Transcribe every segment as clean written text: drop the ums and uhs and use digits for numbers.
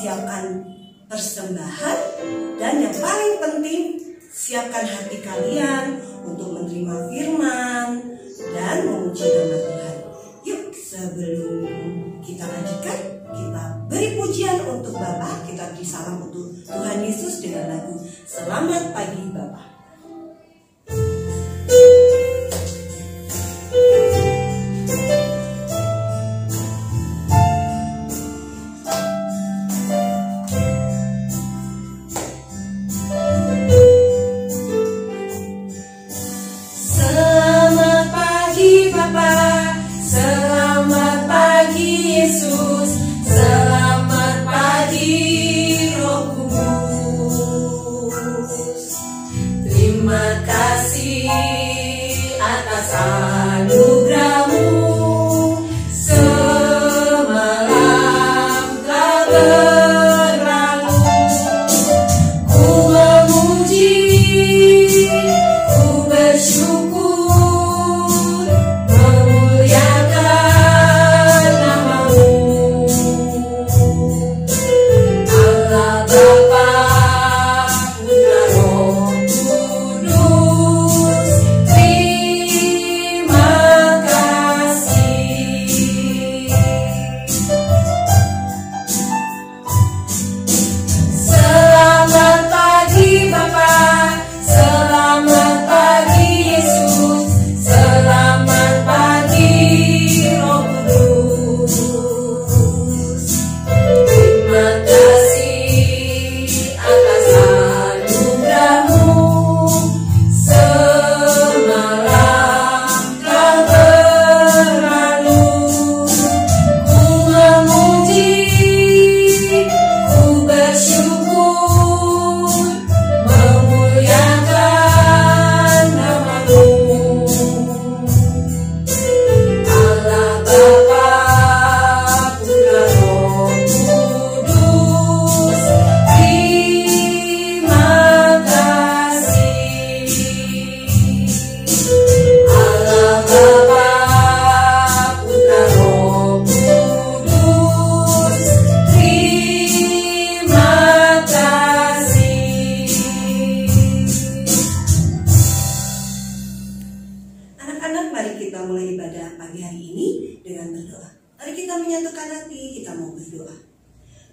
siapkan persembahan, dan yang paling penting, siapkan hati kalian untuk menerima firman dan memuji nama Tuhan. Yuk, sebelum kita lanjutkan, kita beri pujian untuk Bapa, kita beri salam untuk Tuhan Yesus dengan lagu Selamat Pagi Bapa.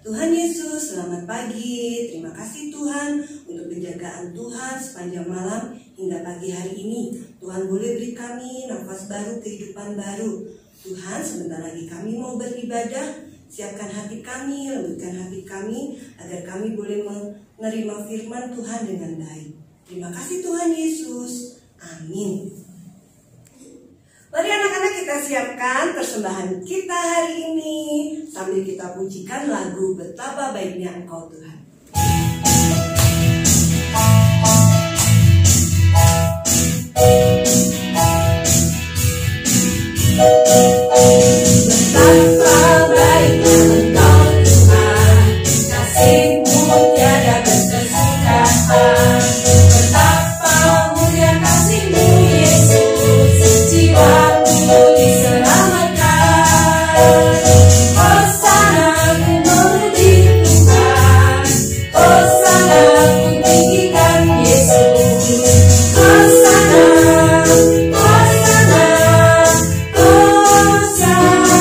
Tuhan Yesus, selamat pagi. Terima kasih Tuhan untuk penjagaan Tuhan sepanjang malam hingga pagi hari ini. Tuhan boleh beri kami nafas baru, kehidupan baru. Tuhan, sebentar lagi kami mau beribadah. Siapkan hati kami, lembutkan hati kami, agar kami boleh menerima firman Tuhan dengan baik. Terima kasih Tuhan Yesus. Amin. Mari anak-anak, kita siapkan persembahan kita hari ini sambil kita pujikan lagu Betapa Baiknya Engkau Tuhan. Betapa baiknya Engkau Tuhan, kasih-Mu tiada berkesudahan. Betapa mulia kasih-Mu Yesus, jiwaku diselamatkan. Hosana ku memuji Tuhan, Hosana ku tinggikan Yesus. Hosana, Hosana, Hosana.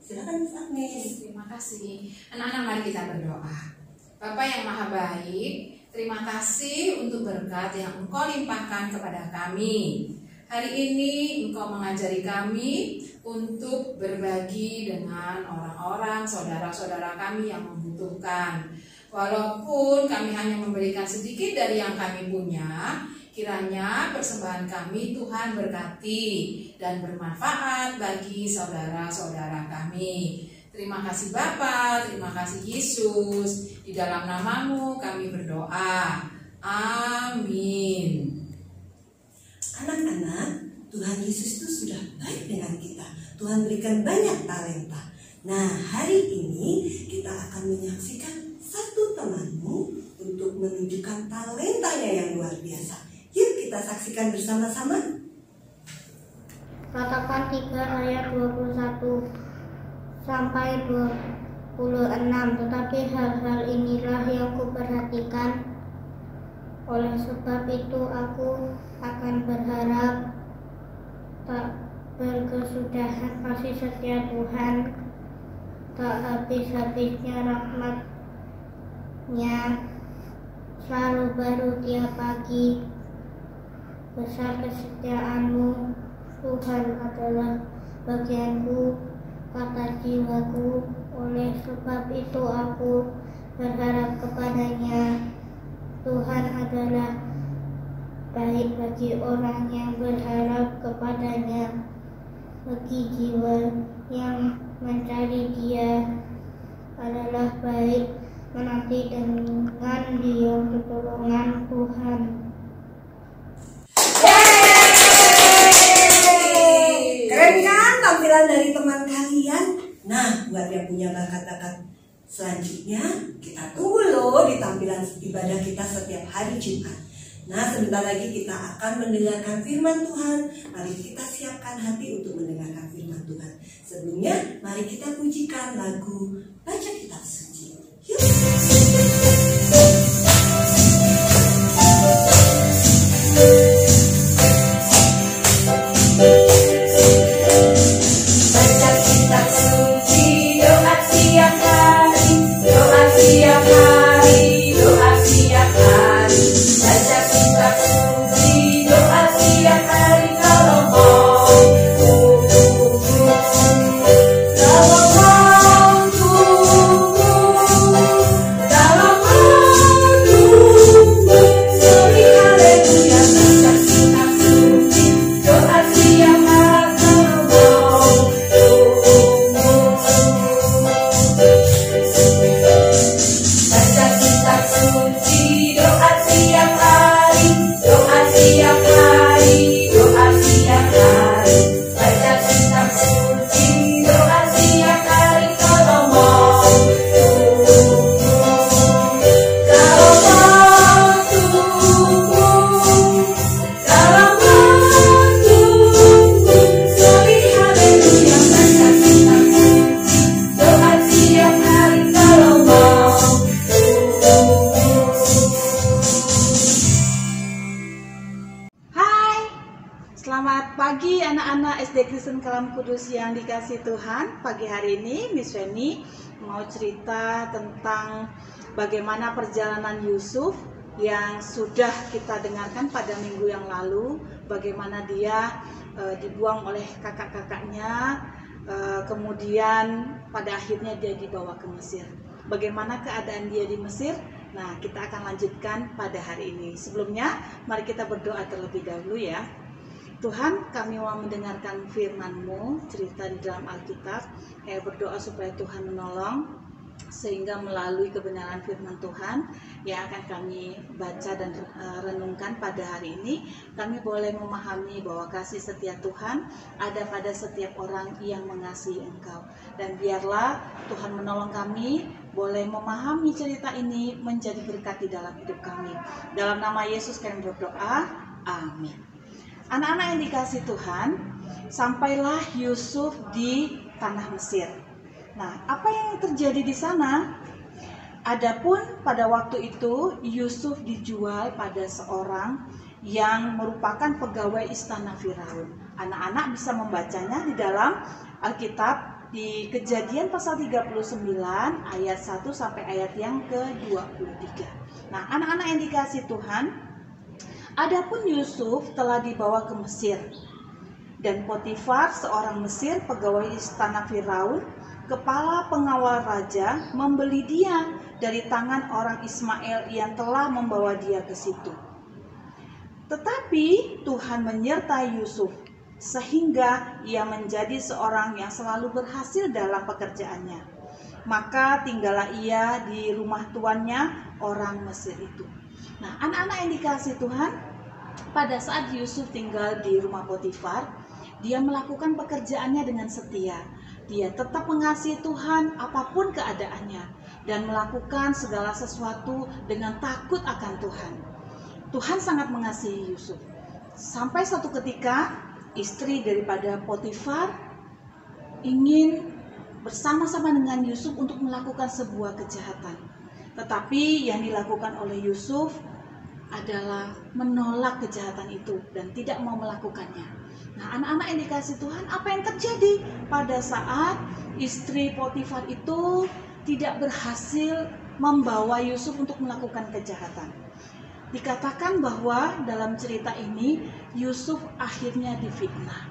Silakan Miss Agnes. Terima kasih. Anak-anak, mari kita berdoa. Bapa yang Maha Baik, terima kasih untuk berkat yang Engkau limpahkan kepada kami. Hari ini Engkau mengajari kami untuk berbagi dengan orang-orang, saudara-saudara kami yang membutuhkan. Walaupun kami hanya memberikan sedikit dari yang kami punya, kiranya persembahan kami Tuhan berkati dan bermanfaat bagi saudara-saudara kami. Terima kasih Bapa, terima kasih Yesus. Di dalam nama-Mu kami berdoa. Amin. Anak-anak, Tuhan Yesus itu sudah baik dengan kita. Tuhan berikan banyak talenta. Nah, hari ini kita akan menyaksikan satu temanmu untuk menunjukkan talentanya yang luar biasa. Yuk kita saksikan bersama-sama. Katakan 3 ayat 21 sampai 26. Tetapi hal-hal inilah yang kuperhatikan. Oleh sebab itu aku akan berharap tak berkesudahan kasih setia Tuhan, tak habis-habisnya rahmat-Nya, selalu baru tiap pagi. Besar kesetiaan-Mu, Tuhan, adalah bagianku, kata jiwaku. Oleh sebab itu aku berharap kepadanya. Tuhan adalah baik bagi orang yang berharap kepadanya, bagi jiwa yang mencari Dia adalah baik menanti dengan diam pertolongan Tuhan. Keren kan tampilan dari teman kalian? Nah, buat yang punya bakat-bakat selanjutnya, kita tunggu loh di tampilan ibadah kita setiap hari Jumat. Nah, sebentar lagi kita akan mendengarkan firman Tuhan. Mari kita siapkan hati untuk mendengarkan firman Tuhan. Sebelumnya, mari kita pujikan lagu Baca Kitab Suci. Yuk! Selamat pagi anak-anak SD Kristen Kalam Kudus yang dikasih Tuhan. Pagi hari ini Miss Feni mau cerita tentang bagaimana perjalanan Yusuf yang sudah kita dengarkan pada minggu yang lalu. Bagaimana dia dibuang oleh kakak-kakaknya, kemudian pada akhirnya dia dibawa ke Mesir. Bagaimana keadaan dia di Mesir? Nah, kita akan lanjutkan pada hari ini. Sebelumnya, mari kita berdoa terlebih dahulu ya. Tuhan, kami mau mendengarkan firman-Mu, cerita di dalam Alkitab. Kami berdoa supaya Tuhan menolong, sehingga melalui kebenaran firman Tuhan yang akan kami baca dan renungkan pada hari ini, kami boleh memahami bahwa kasih setia Tuhan ada pada setiap orang yang mengasihi Engkau. Dan biarlah Tuhan menolong kami boleh memahami cerita ini menjadi berkat di dalam hidup kami. Dalam nama Yesus kami berdoa, amin. Anak-anak yang dikasih Tuhan, sampailah Yusuf di tanah Mesir. Nah, apa yang terjadi di sana? Adapun pada waktu itu Yusuf dijual pada seorang yang merupakan pegawai istana Firaun. Anak-anak bisa membacanya di dalam Alkitab di Kejadian pasal 39 ayat 1 sampai ayat yang ke-23. Nah, anak-anak yang dikasihi Tuhan, adapun Yusuf telah dibawa ke Mesir, dan Potifar seorang Mesir, pegawai istana Firaun, kepala pengawal raja, membeli dia dari tangan orang Ismail yang telah membawa dia ke situ. Tetapi Tuhan menyertai Yusuf, sehingga ia menjadi seorang yang selalu berhasil dalam pekerjaannya. Maka tinggallah ia di rumah tuannya, orang Mesir itu. Nah, anak-anak yang dikasihi Tuhan, pada saat Yusuf tinggal di rumah Potifar, dia melakukan pekerjaannya dengan setia. Dia tetap mengasihi Tuhan apapun keadaannya, dan melakukan segala sesuatu dengan takut akan Tuhan. Tuhan sangat mengasihi Yusuf. Sampai suatu ketika istri daripada Potifar ingin bersama-sama dengan Yusuf untuk melakukan sebuah kejahatan. Tetapi yang dilakukan oleh Yusuf adalah menolak kejahatan itu dan tidak mau melakukannya. Nah, anak-anak yang dikasihi Tuhan, apa yang terjadi pada saat istri Potifar itu tidak berhasil membawa Yusuf untuk melakukan kejahatan? Dikatakan bahwa dalam cerita ini Yusuf akhirnya difitnah.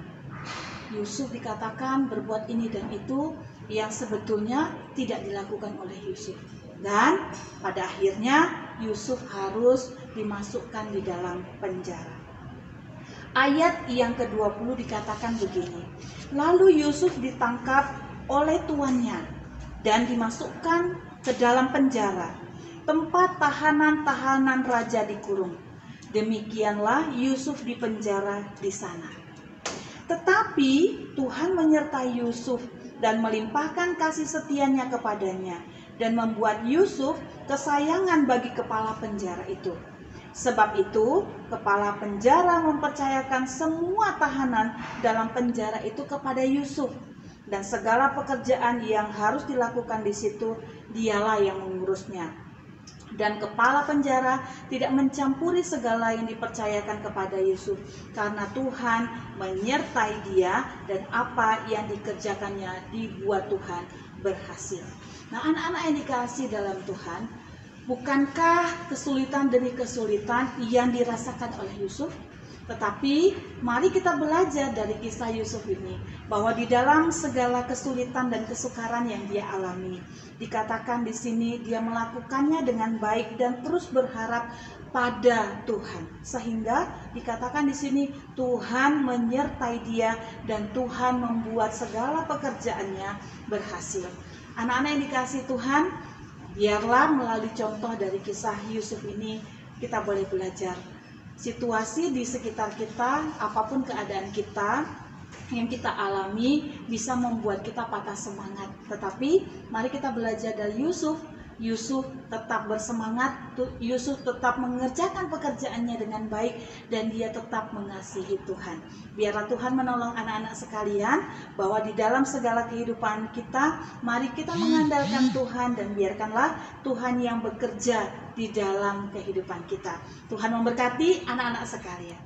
Yusuf dikatakan berbuat ini dan itu yang sebetulnya tidak dilakukan oleh Yusuf. Dan pada akhirnya Yusuf harus dimasukkan di dalam penjara. Ayat yang ke-20 dikatakan begini. Lalu Yusuf ditangkap oleh tuannya dan dimasukkan ke dalam penjara, tempat tahanan-tahanan raja dikurung. Demikianlah Yusuf dipenjara di sana. Tetapi Tuhan menyertai Yusuf dan melimpahkan kasih setianya kepadanya, dan membuat Yusuf kesayangan bagi kepala penjara itu. Sebab itu, kepala penjara mempercayakan semua tahanan dalam penjara itu kepada Yusuf, dan segala pekerjaan yang harus dilakukan di situ dialah yang mengurusnya. Dan kepala penjara tidak mencampuri segala yang dipercayakan kepada Yusuf, karena Tuhan menyertai dia dan apa yang dikerjakannya dibuat Tuhan berhasil. Nah, anak-anak yang dikasihi dalam Tuhan, bukankah kesulitan demi kesulitan yang dirasakan oleh Yusuf? Tetapi mari kita belajar dari kisah Yusuf ini, bahwa di dalam segala kesulitan dan kesukaran yang dia alami, dikatakan di sini dia melakukannya dengan baik dan terus berharap pada Tuhan. Sehingga dikatakan di sini Tuhan menyertai dia dan Tuhan membuat segala pekerjaannya berhasil. Anak-anak yang dikasihi Tuhan, biarlah melalui contoh dari kisah Yusuf ini kita boleh belajar. Situasi di sekitar kita, apapun keadaan kita yang kita alami, bisa membuat kita patah semangat. Tetapi mari kita belajar dari Yusuf. Yusuf tetap bersemangat, Yusuf tetap mengerjakan pekerjaannya dengan baik, dan dia tetap mengasihi Tuhan. Biarlah Tuhan menolong anak-anak sekalian, bahwa di dalam segala kehidupan kita, mari kita mengandalkan Tuhan, dan biarkanlah Tuhan yang bekerja di dalam kehidupan kita. Tuhan memberkati anak-anak sekalian.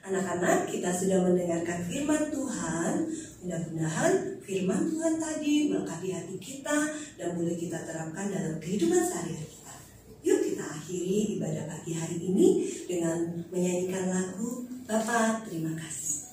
Anak-anak, kita sudah mendengarkan firman Tuhan Mudah-mudahan firman Tuhan tadi melengkapi hati kita dan boleh kita terapkan dalam kehidupan sehari-hari kita. Yuk kita akhiri ibadah pagi hari ini dengan menyanyikan lagu Bapa Terima Kasih.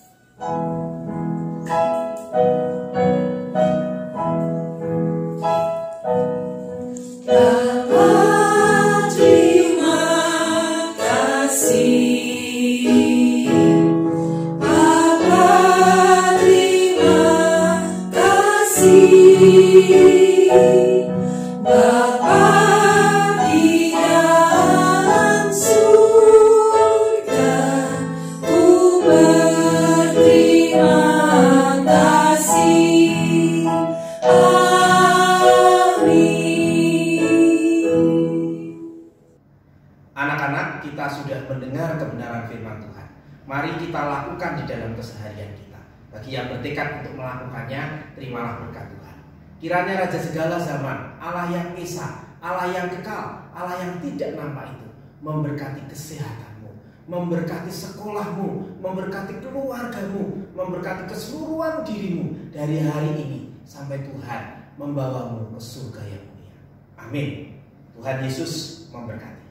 Anak-anak, kita sudah mendengar kebenaran firman Tuhan. Mari kita lakukan di dalam keseharian kita. Bagi yang bertekad untuk melakukannya, terimalah berkat Tuhan. Kiranya Raja segala zaman, Allah yang esa, Allah yang kekal, Allah yang tidak nampak itu, memberkati kesehatanmu, memberkati sekolahmu, memberkati keluargamu, memberkati keseluruhan dirimu dari hari ini sampai Tuhan membawamu ke surga yang mulia. Amin. Tuhan Yesus memberkati.